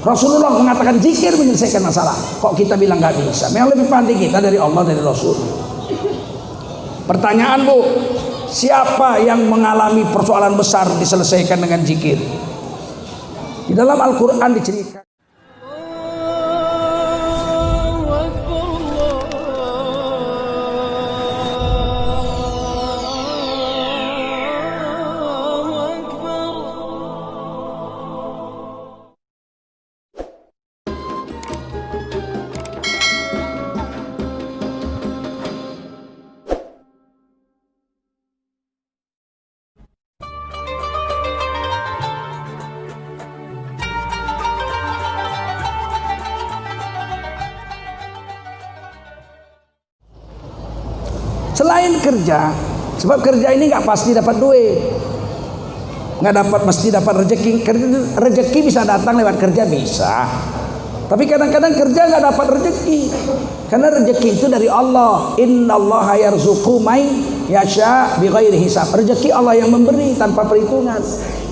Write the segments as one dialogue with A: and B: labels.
A: Rasulullah mengatakan zikir menyelesaikan masalah. Kok kita bilang nggak bisa? Memang lebih pandai kita dari Allah, dari Rasul. Pertanyaan Bu, siapa yang mengalami persoalan besar diselesaikan dengan zikir? Di dalam Al-Quran diceritakan. Selain kerja, sebab kerja ini nggak pasti dapat duit, nggak dapat mesti dapat rezeki. Rezeki bisa datang lewat kerja bisa, tapi kadang-kadang kerja nggak dapat rezeki, karena rezeki itu dari Allah. Innallaha yarzuqu may yasha bighairi hisab. Rezeki Allah yang memberi tanpa perhitungan.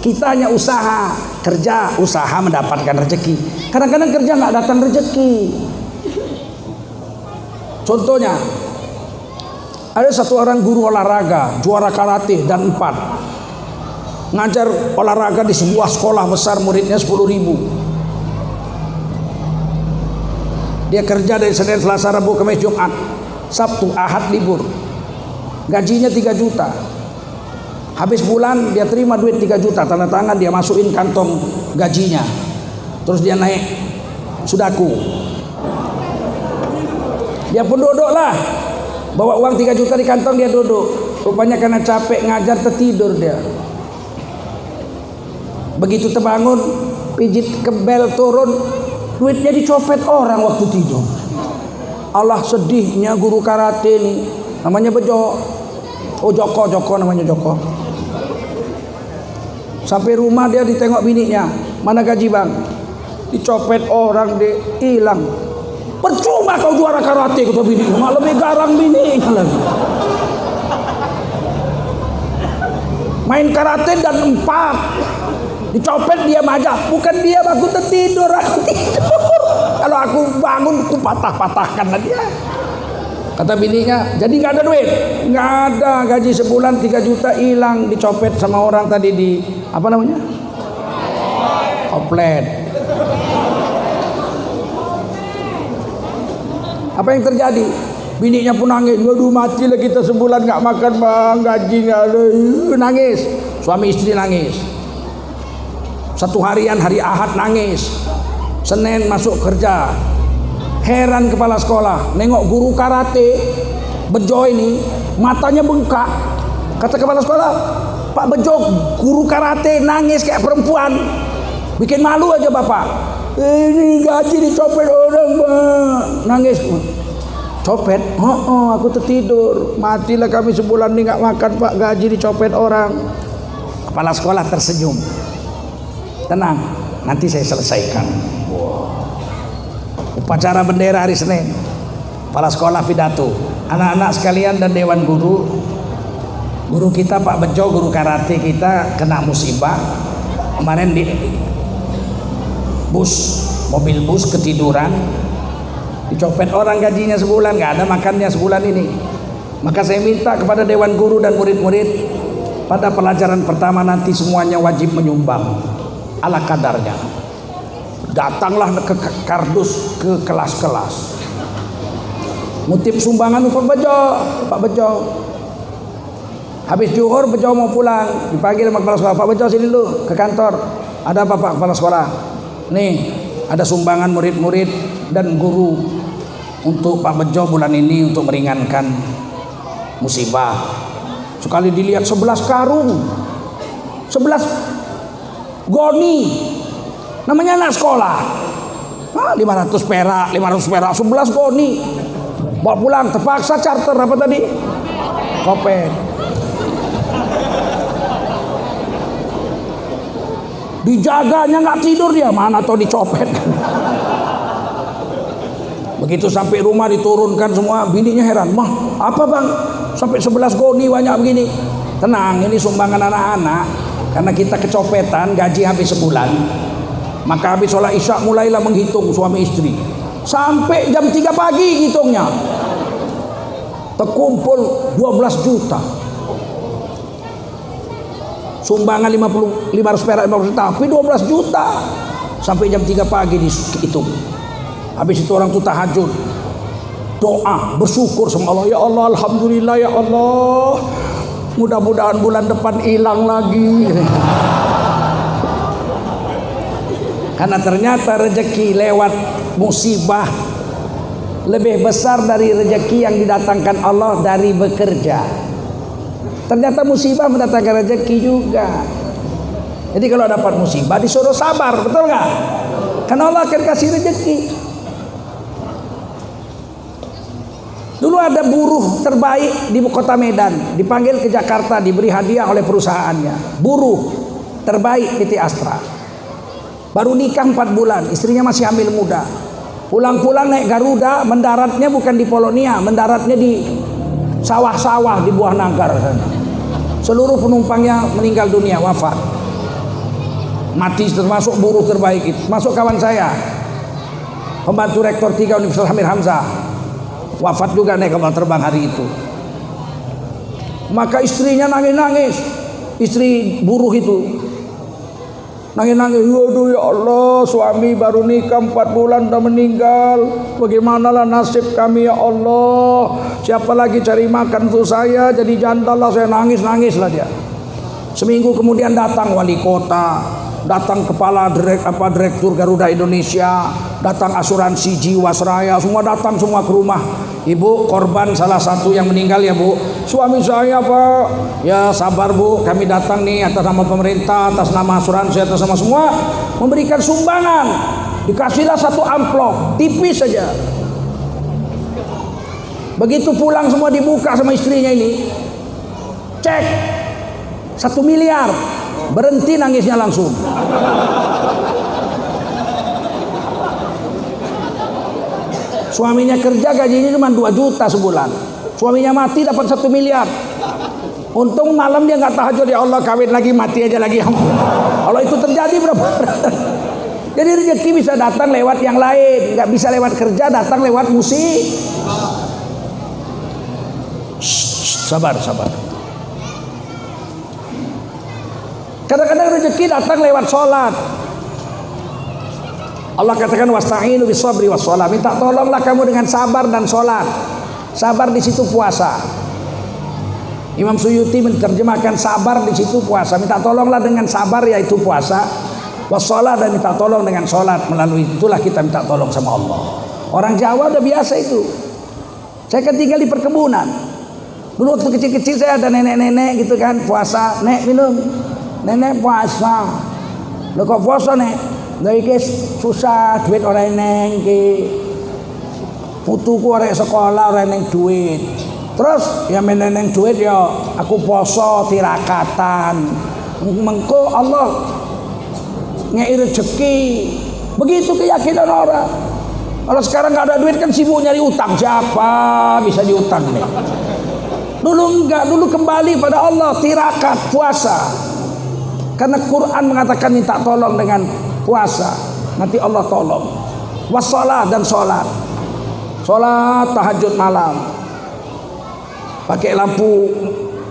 A: Kita hanya usaha, kerja, usaha mendapatkan rezeki. Kadang-kadang kerja nggak datang rezeki. Contohnya, ada satu orang guru olahraga, juara karate dan 4, ngajar olahraga di sebuah sekolah besar, muridnya 10.000. Dia kerja dari Senin, Selasa, Rabu, Kamis, Jumat, Sabtu, Ahad libur. Gajinya 3 juta. Habis bulan dia terima duit 3 juta, tanda tangan, dia masukin kantong gajinya. Terus dia naik sudaku. Dia pun duduk lah. Bawa uang 3 juta di kantong, dia duduk. Rupanya karena capek ngajar tertidur dia. Begitu terbangun, pijit ke bel turun, duitnya dicopet orang waktu tidur. Allah, sedihnya guru karate ini. Namanya Bejo. Oh Joko namanya Joko. Sampai rumah dia ditengok bininya, mana gaji bang? Dicopet orang, dia hilang. Percuma kau juara karate, kata bini, mak lebih garang bini lagi. Main karate dan 4 dicopet dia aja, bukan dia, aku tertidur, Kalau aku bangun aku patah-patahkan lah dia. Kata bininya, jadi nggak ada duit, nggak ada, gaji sebulan 3 juta hilang, dicopet sama orang tadi di apa namanya? Oplet. Apa yang terjadi? Bininya pun nangis. Waduh, matilah kita sebulan nggak makan bang, gaji nggak ada. Nangis. Suami istri nangis. Satu harian, hari Ahad nangis. Senin masuk kerja. Heran kepala sekolah, nengok guru karate Bejo ini, matanya bengkak. Kata kepala sekolah, Pak Bejo, guru karate nangis kayak perempuan. Bikin malu aja bapak. Ini gaji dicopet orang bang. Nangis. Copet? Oh, aku tertidur. Matilah kami sebulan ini nggak makan pak, gaji dicopet orang. Kepala sekolah tersenyum. Tenang, nanti saya selesaikan. Upacara bendera hari Senin. Kepala sekolah pidato. Anak-anak sekalian dan dewan guru. Guru kita Pak Bejo, guru karate kita kena musibah. Kemarin di mobil bus ketiduran, dicopet orang, gajinya sebulan, nggak ada makannya sebulan ini. Maka saya minta kepada dewan guru dan murid-murid, pada pelajaran pertama nanti semuanya wajib menyumbang ala kadarnya. Datanglah ke kardus ke kelas-kelas, ngutip sumbangan Pak Bejo. Habis zuhur Bejo mau pulang, dipanggil sama kepala sekolah, Pak Bejo sini dulu ke kantor. Ada apa Pak kepala sekolah? Nih, ada sumbangan murid-murid dan guru untuk Pak Bejo bulan ini untuk meringankan musibah. Sekali dilihat 11 karung, 11 goni, namanya anak sekolah. 500 perak, 11 goni. Bawa pulang, terpaksa charter apa tadi? Kopet. Dijaganya nggak tidur dia, mana tau dicopet. Begitu sampai rumah diturunkan semua, bininya heran, mah apa bang? Sampai 11 goni banyak begini. Tenang, ini sumbangan anak-anak. Karena kita kecopetan, gaji habis sebulan. Maka habis sholat isya mulailah menghitung suami istri. Sampai jam 3 pagi hitungnya. Terkumpul 12 juta. Sumbangan 500 perak 50 juta, tapi 12 juta. Sampai jam 3 pagi dihitung. Habis itu orang itu tahajud. Doa, bersyukur sama Allah. Ya Allah, alhamdulillah ya Allah. Mudah-mudahan bulan depan hilang lagi. Karena ternyata rezeki lewat musibah lebih besar dari rezeki yang didatangkan Allah dari bekerja. Ternyata musibah mendatangkan rezeki juga. Jadi kalau dapat musibah disuruh sabar, betul nggak? Karena Allah akan kasih rezeki. Dulu ada buruh terbaik di kota Medan, dipanggil ke Jakarta, diberi hadiah oleh perusahaannya. Buruh terbaik PT Astra. Baru nikah 4 bulan, istrinya masih hamil muda. Pulang-pulang naik Garuda, mendaratnya bukan di Polonia, mendaratnya di sawah-sawah di Buah Nagar sana. Seluruh penumpangnya meninggal dunia, wafat. Mati, termasuk buruh terbaik itu. Masuk kawan saya, pembantu rektor 3 Universitas Amir Hamzah, wafat juga naik kapal terbang hari itu. Maka istrinya nangis-nangis, istri buruh itu nangis-nangis. Waduh ya Allah, suami baru nikah 4 bulan udah meninggal. Bagaimanalah nasib kami ya Allah. Siapa lagi cari makan untuk saya, jadi janda lah saya. Nangis-nangis lah dia. Seminggu kemudian datang wali kota, datang kepala direktur Garuda Indonesia, datang asuransi Jiwasraya, semua datang semua ke rumah. Ibu korban salah satu yang meninggal ya Bu. Suami saya Pak. Ya sabar Bu, kami datang nih atas nama pemerintah, atas nama asuransi, atas nama semua, memberikan sumbangan. Dikasihlah 1 amplop tipis saja. Begitu pulang semua dibuka sama istrinya ini, cek 1 miliar. Berhenti nangisnya langsung. Suaminya kerja gajinya cuma 2 juta sebulan. Suaminya mati dapat 1 miliar. Untung malam dia nggak tahajud, ya Allah kawin lagi, mati aja lagi. Kalau itu terjadi berapa? Jadi rezeki bisa datang lewat yang lain, nggak bisa lewat kerja, datang lewat musik. Sabar. Kadang-kadang rezeki datang lewat sholat. Allah katakan wasta'inu bisabri wassalah. Minta tolonglah kamu dengan sabar dan sholat. Sabar di situ puasa. Imam Suyuti menerjemahkan sabar di situ puasa. Minta tolonglah dengan sabar yaitu puasa. Wassalah, dan minta tolong dengan sholat. Melalui itulah kita minta tolong sama Allah. Orang Jawa udah biasa itu. Saya kan tinggal di perkebunan. Dulu waktu kecil-kecil saya ada nenek-nenek gitu kan, puasa, nek minum. Nenek puasa. Lho kok puasa nek? Lha iki susah, duit ora eneng iki. Putuku arek sekolah ora eneng duit. Terus ya meneneng duit ya aku poso tirakatan. Mengko Allah ngei rezeki. Begitu keyakinan orang. Kalau sekarang nggak ada duit kan sibuk nyari utang. Siapa bisa diutang nih? Dulu enggak, dulu kembali pada Allah, tirakat, puasa. Karena Quran mengatakan minta tolong dengan puasa, nanti Allah tolong. Wassalah, dan sholat. Sholat tahajud malam. Pakai lampu,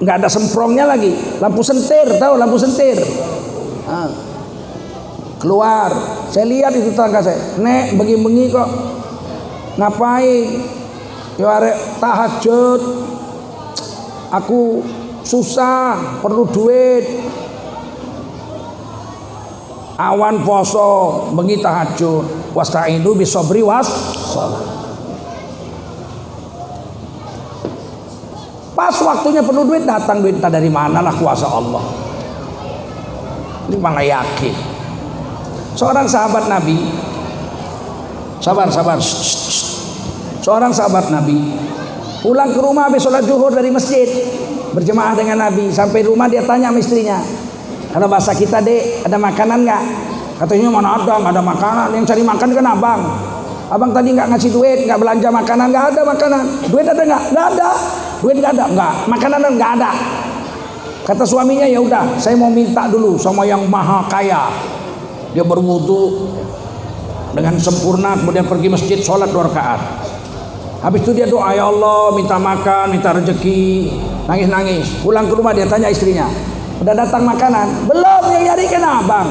A: nggak ada semprongnya lagi. Lampu sentir, tahu lampu sentir? Nah, keluar, saya lihat itu tetangga saya. Nek, bengi-bengi kok ngapain? Ya arek tahajud. Aku susah, perlu duit. Awan poso, bengi tahajud. Wasta'inu bisabri wassalah. Pas waktunya perlu duit, datang duit dari mana lah, kuasa Allah. Ini malah yakin. Seorang sahabat Nabi, sabar. Seorang sahabat Nabi pulang ke rumah habis sholat zuhur dari masjid, berjemaah dengan Nabi. Sampai rumah dia tanya sama istrinya, kalau bahasa kita, Dek, ada makanan nggak? Katanya mana ada, nggak ada makanan. Yang cari makan kan abang. Abang tadi nggak ngasih duit, nggak belanja makanan, nggak ada makanan. Duit ada nggak? Nggak ada. Duit nggak ada, nggak. Makanan nggak ada. Kata suaminya, ya udah, saya mau minta dulu sama yang maha kaya. Dia berwudu dengan sempurna, kemudian pergi masjid, sholat 2 rakaat. Habis itu dia doa, ya Allah, minta makan, minta rezeki, nangis-nangis. Pulang ke rumah dia tanya istrinya, udah datang makanan? Belum, yang nyarikan abang.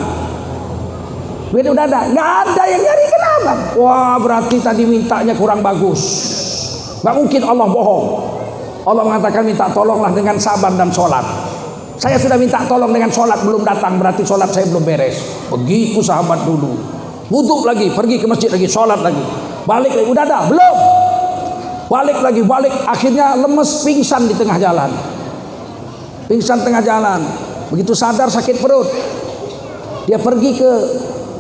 A: Duit udah ada? Nggak ada, yang nyarikan abang. Wah, berarti tadi mintanya kurang bagus. Nggak mungkin Allah bohong. Allah mengatakan minta tolonglah dengan sabar dan sholat. Saya sudah minta tolong dengan sholat, belum datang, berarti sholat saya belum beres. Begitu sahabat dulu. Wudu lagi, pergi ke masjid lagi, sholat lagi. Balik lagi, udah ada? Belum. Balik lagi, balik. Akhirnya lemes, pingsan di tengah jalan. Pingsan tengah jalan. Begitu sadar sakit perut, dia pergi ke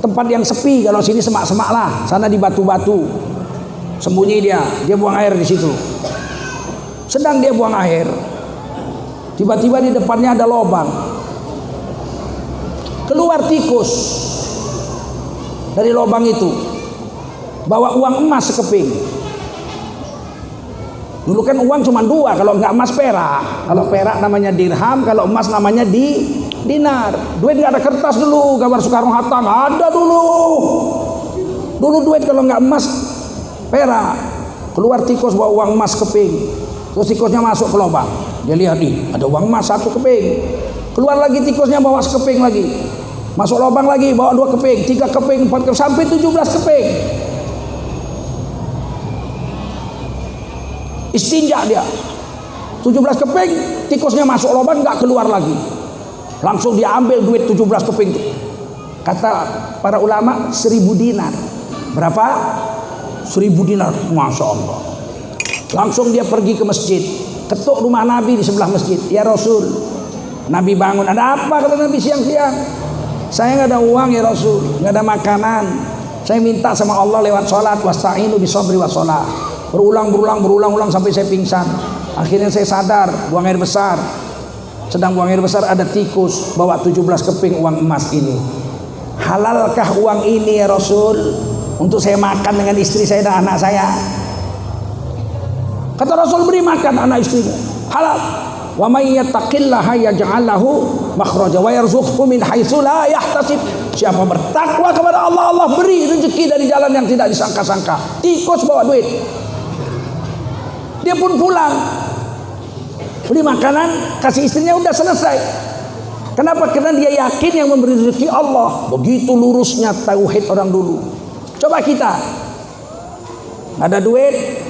A: tempat yang sepi. Kalau sini semak-semak lah, sana di batu-batu. Sembunyi dia buang air di situ. Sedang dia buang air, tiba-tiba di depannya ada lubang. Keluar tikus dari lubang itu, bawa uang emas sekeping. Dulu kan uang cuma 2, kalau nggak emas perak. Kalau perak namanya dirham, kalau emas namanya dinar. Duit nggak ada kertas dulu, gambar Soekarno Hatta nggak ada dulu. Dulu duit kalau nggak emas perak. Keluar tikus bawa uang emas keping. Terus tikusnya masuk ke lubang. Dia lihat, nih ada uang emas 1 keping. Keluar lagi tikusnya bawa sekeping lagi. Masuk lubang lagi bawa 2 keping, 3 keping, 4 keping, sampai 17 keping. Istinja dia, 17 keping, tikusnya masuk lubang, nggak keluar lagi. Langsung dia ambil duit 17 keping itu. Kata para ulama 1000 dinar. Berapa? 1000 dinar, masya Allah. Langsung dia pergi ke masjid, ketuk rumah Nabi di sebelah masjid. Ya Rasul, Nabi bangun, ada apa? Kata Nabi siang-siang. Saya nggak ada uang ya Rasul, nggak ada makanan. Saya minta sama Allah lewat sholat, wasta'inu bisabri wassalah. Berulang sampai saya pingsan. Akhirnya saya sadar, buang air besar. Sedang buang air besar, ada tikus bawa 17 keping uang emas ini. Halalkah uang ini ya Rasul untuk saya makan dengan istri saya dan anak saya? Kata Rasul, beri makan anak istrimu, halal. Wa may yattaqillaha yaj'al lahu makhraja wa yarzuqhu min haitsu la yahtasib. Siapa bertakwa kepada Allah, Allah beri rezeki dari jalan yang tidak disangka-sangka. Tikus bawa duit. Dia pun pulang, beli makanan, kasih istrinya, udah selesai. Kenapa? Karena dia yakin yang memberi rezeki Allah. Begitu lurusnya tauhid orang dulu. Coba kita, ada duit,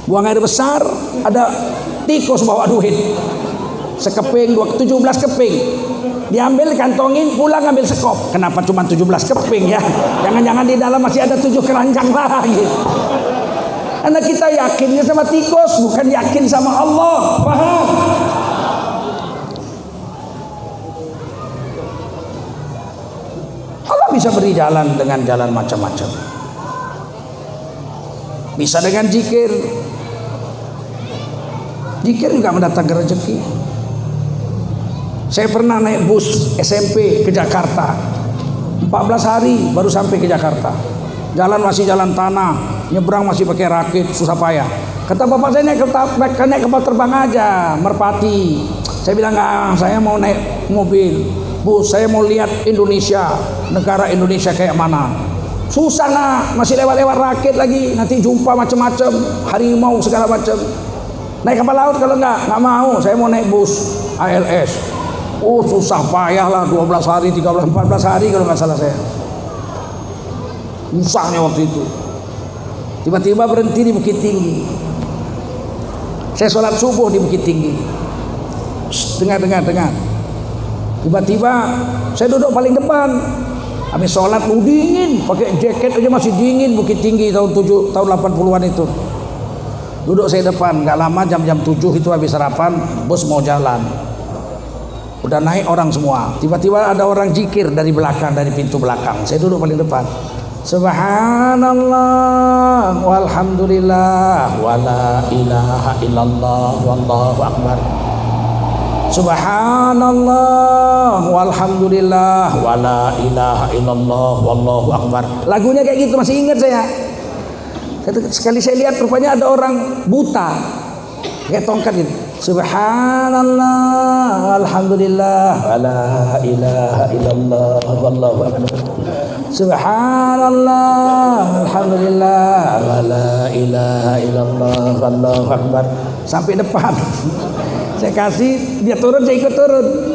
A: buang air besar, ada tikus bawa duit, sekeping, 17 keping. Diambil, kantongin, pulang ambil sekop. Kenapa cuma 17 keping ya? Jangan-jangan di dalam masih ada 7 keranjang lagi. Karena kita yakinnya sama tikus, bukan yakin sama Allah. Paham? Allah bisa beri jalan dengan jalan macam-macam. Bisa dengan zikir. Zikir nggak mendatangkan rezeki. Saya pernah naik bus SMP ke Jakarta, 14 hari baru sampai ke Jakarta. Jalan masih jalan tanah, nyebrang masih pakai rakit, susah payah. Kata bapak saya, naik kapal terbang aja, Merpati. Saya bilang, nggak, saya mau naik mobil, bus, saya mau lihat Indonesia, negara Indonesia kayak mana. Susah nak, masih lewat-lewat rakit lagi, nanti jumpa macam-macam, harimau segala macam. Naik kapal laut kalau nggak mau, saya mau naik bus ALS. Oh susah payah lah, 12 hari, 13, 14 hari kalau nggak salah saya. Susahnya waktu itu. Tiba-tiba berhenti di Bukit Tinggi. Saya sholat subuh di Bukit Tinggi. Dengar. Tiba-tiba saya duduk paling depan. Habis sholat dingin, pakai jaket aja masih dingin. Bukit Tinggi tahun 80-an itu. Duduk saya depan, nggak lama jam 7 itu habis sarapan, bus mau jalan. Udah naik orang semua. Tiba-tiba ada orang zikir dari belakang, dari pintu belakang. Saya duduk paling depan. Subhanallah walhamdulillah wala ilaha illallah wallahu akbar. Subhanallah walhamdulillah wala ilaha illallah wallahu akbar. Lagunya kayak gitu, masih ingat saya. Sekali saya lihat rupanya ada orang buta kayak tongkat gitu. Subhanallah, alhamdulillah, wala ilaha illallah, wallahu akbar. Subhanallah, alhamdulillah, wala ilaha illallah, wallahu akbar. Sampai depan. Saya kasih, dia turun, saya ikut turun.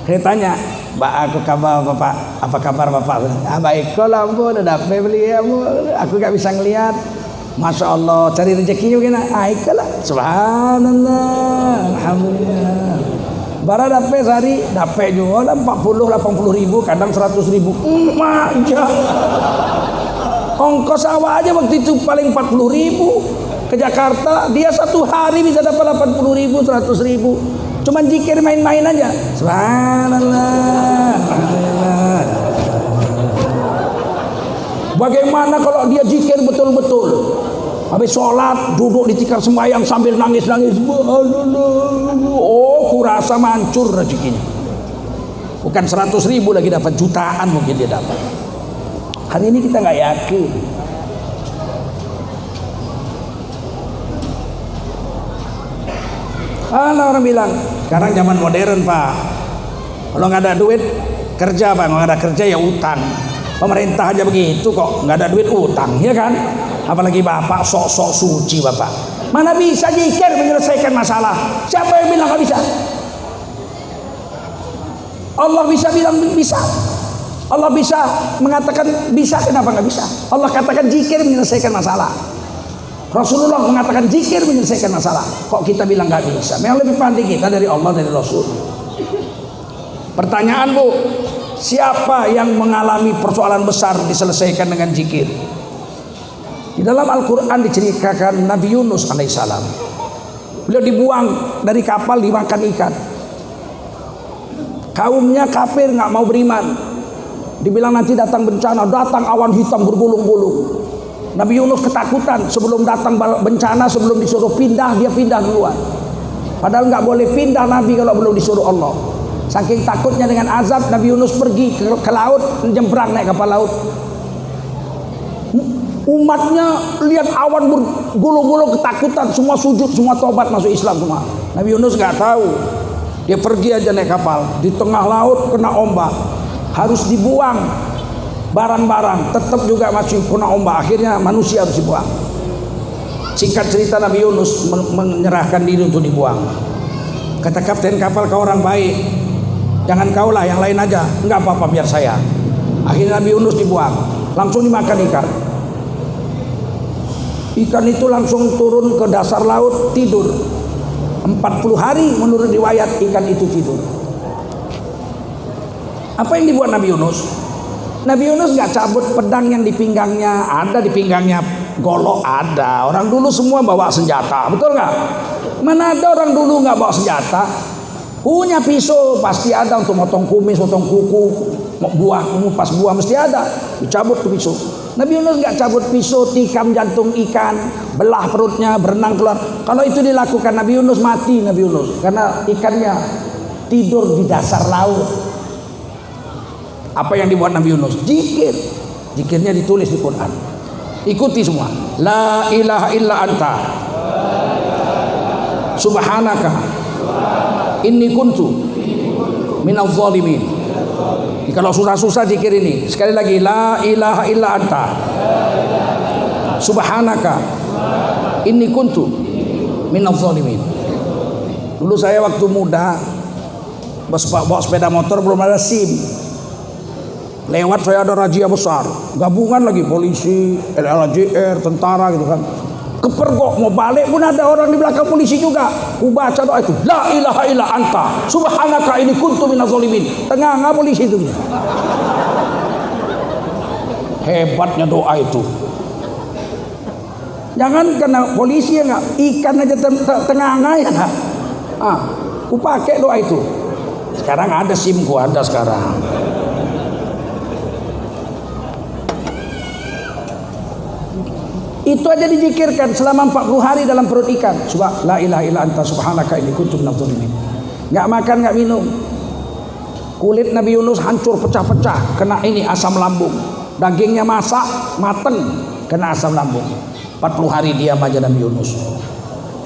A: Saya tanya, Mbak, aku kabar Bapak, apa kabar Bapak? Baik, kalau ampun, udah dapat beli aku gak bisa ngelihat. Masya Allah, cari rezeki juga nak. Ikalah, subhanallah, alhamdulillah. Bara dapat sehari, dapat juga lah 40-80 ribu, kadang 100 ribu. Aja. Ongkos awak aja waktu itu paling 40 ribu. Ke Jakarta, dia satu hari bisa dapat 80 ribu, 100 ribu. Cuman zikir main-main aja. Subhanallah, alhamdulillah. Bagaimana kalau dia zikir betul-betul? Habis sholat, duduk di tikar sembahyang sambil nangis-nangis. Oh, kurasa mancur rezekinya. Bukan 100 ribu lagi dapat, jutaan mungkin dia dapat. Hari ini kita nggak yakin. Orang bilang, sekarang zaman modern Pak. Kalau nggak ada duit, kerja Pak. Kalau nggak ada kerja ya utang. Pemerintah aja begitu kok, nggak ada duit utang, ya kan? Apalagi Bapak sok-sok suci Bapak. Mana bisa zikir menyelesaikan masalah? Siapa yang bilang nggak bisa? Allah bisa bilang bisa. Allah bisa mengatakan bisa, kenapa nggak bisa? Allah katakan zikir menyelesaikan masalah. Rasulullah mengatakan zikir menyelesaikan masalah. Kok kita bilang nggak bisa? Memang lebih pandai kita dari Allah, dari Rasul. Pertanyaan Bu, siapa yang mengalami persoalan besar diselesaikan dengan zikir? Di dalam Al-Quran diceritakan Nabi Yunus alaihissalam. Beliau dibuang dari kapal, dimakan ikan. Kaumnya kafir, nggak mau beriman. Dibilang nanti datang bencana, datang awan hitam bergulung-gulung. Nabi Yunus ketakutan, sebelum datang bencana, sebelum disuruh pindah, dia pindah duluan. Padahal nggak boleh pindah Nabi kalau belum disuruh Allah. Saking takutnya dengan azab, Nabi Yunus pergi ke laut, menjembrang naik kapal laut. Umatnya lihat awan bergulung-gulung ketakutan, semua sujud, semua tobat masuk Islam semua. Nabi Yunus nggak tahu, dia pergi aja naik kapal, di tengah laut kena ombak, harus dibuang barang-barang, tetap juga masih kena ombak. Akhirnya manusia harus dibuang. Singkat cerita, Nabi Yunus menyerahkan diri untuk dibuang. Kata kapten kapal, kau orang baik, jangan kau lah, yang lain aja. Enggak apa-apa, biar saya. Akhirnya Nabi Yunus dibuang, langsung dimakan ikan. Ikan itu langsung turun ke dasar laut, tidur 40 hari menurut riwayat ikan itu tidur. Apa yang dibuat Nabi Yunus? Nabi Yunus gak cabut pedang yang di pinggangnya. Ada di pinggangnya golok, ada. Orang dulu semua bawa senjata, betul gak? Mana ada orang dulu gak bawa senjata? Punya pisau pasti ada untuk motong kumis, motong kuku, buah, mengupas buah mesti ada. Dicabut tuh pisau. Nabi Yunus nggak cabut pisau, tikam jantung ikan, belah perutnya, berenang keluar. Kalau itu dilakukan Nabi Yunus mati, Nabi Yunus, karena ikannya tidur di dasar laut. Apa yang dibuat Nabi Yunus? Zikir. Zikirnya ditulis di Quran. Ikuti semua. La ilaha illa anta subhanaka inni kuntu minaz zalimin. Kalau susah-susah zikir ini. Sekali lagi, la ilaha illa anta subhanaka inni kuntu minaz zalimin. Dulu saya waktu muda bawa sepeda motor, belum ada SIM. Lewat saya ada razia besar, gabungan lagi polisi, LLJR, tentara gitu kan. Kepergok mau balik pun ada orang di belakang polisi juga. Ku baca doa itu, la ilaha illa anta subhanaka inni kuntu minaz zalimin. Tengah polisi itu. Hebatnya doa itu. Jangan kena polisi ya, nggak, ikan aja tengah ya nggak. Ku pakai doa itu. Sekarang ada SIM, ku ada sekarang. Itu aja dizikirkan selama 40 hari dalam perut ikan. La ilaha illa anta subhanaka inni kuntu minaz zalimin. Enggak makan, enggak minum. Kulit Nabi Yunus hancur, pecah-pecah, kena ini asam lambung. Dagingnya masak, mateng, kena asam lambung. 40 hari diam aja Nabi Yunus.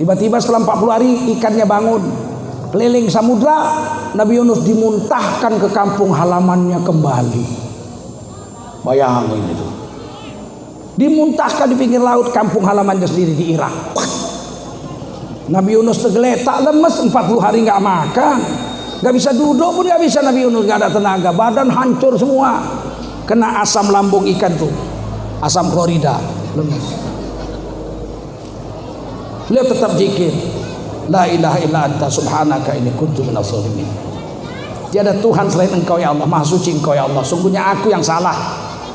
A: Tiba-tiba setelah 40 hari ikannya bangun. Keliling samudra, Nabi Yunus dimuntahkan ke kampung halamannya kembali. Bayangin itu. Dimuntahkan di pinggir laut kampung halamannya sendiri di Irak. Nabi Yunus tergeletak lemes 40 hari nggak makan. Nggak bisa duduk pun nggak bisa Nabi Yunus, nggak ada tenaga, badan hancur semua. Kena asam lambung ikan tuh, asam klorida, lemes. Beliau tetap zikir, la ilaha illa anta subhanaka inni kuntu minadz zalimin. Tiada Tuhan selain Engkau ya Allah, Maha Suci Engkau ya Allah. Sungguhnya aku yang salah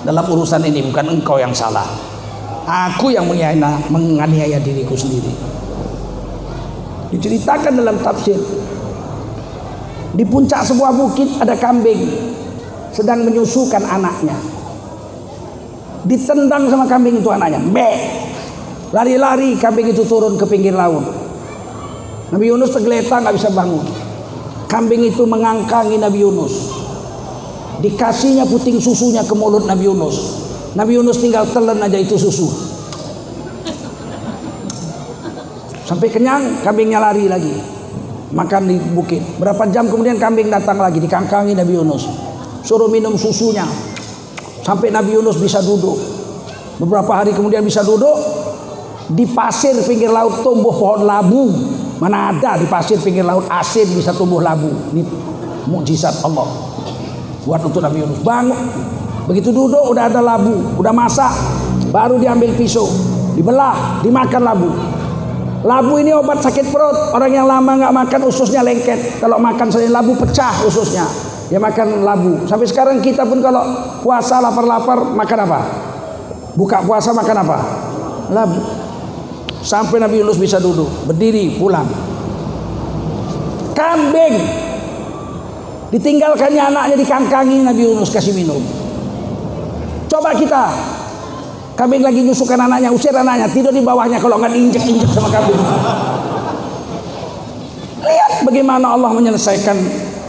A: dalam urusan ini, bukan Engkau yang salah. Aku yang menganiaya diriku sendiri. Diceritakan dalam tafsir, di puncak sebuah bukit ada kambing sedang menyusukan anaknya. Ditendang sama kambing itu anaknya, lari-lari kambing itu turun ke pinggir laut. Nabi Yunus tergeletak nggak bisa bangun. Kambing itu mengangkangi Nabi Yunus, dikasihnya puting susunya ke mulut Nabi Yunus. Nabi Yunus tinggal telan aja itu susu. Sampai kenyang, kambingnya lari lagi makan di bukit. Berapa jam kemudian kambing datang lagi, dikangkangi Nabi Yunus, suruh minum susunya sampai Nabi Yunus bisa duduk. Beberapa hari kemudian bisa duduk. Di pasir pinggir laut tumbuh pohon labu. Mana ada di pasir pinggir laut asin bisa tumbuh labu. Ini mukjizat Allah buat untuk Nabi Yunus. Bangun, begitu duduk udah ada labu, udah masak, baru diambil pisau, dibelah, dimakan labu. Labu ini obat sakit perut. Orang yang lama nggak makan ususnya lengket. Kalau makan selain labu pecah ususnya. Dia makan labu. Sampai sekarang kita pun kalau puasa lapar-lapar makan apa? Buka puasa makan apa? Labu. Sampai Nabi Yunus bisa duduk, berdiri, pulang. Kambing ditinggalkannya anaknya, dikangkangi Nabi Yunus, kasih minum. Coba kita, kambing lagi nyusukan anaknya, usir anaknya, tidur di bawahnya kalau nggak diinjek-injek sama kambing. Lihat bagaimana Allah menyelesaikan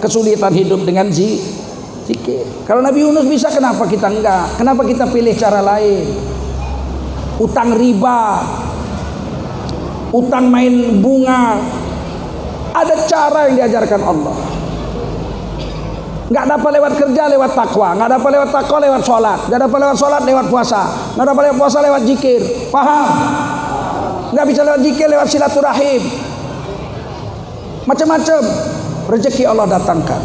A: kesulitan hidup dengan zikir. Kalau Nabi Yunus bisa, kenapa kita enggak? Kenapa kita pilih cara lain? Utang riba, utang main bunga. Ada cara yang diajarkan Allah. Nggak dapat lewat kerja, lewat takwa. Nggak dapat lewat takwa, lewat sholat. Nggak dapat lewat sholat, lewat puasa. Nggak dapat lewat puasa, lewat zikir. Paham? Nggak bisa lewat zikir, lewat silaturahim. Macam-macam rezeki Allah datangkan.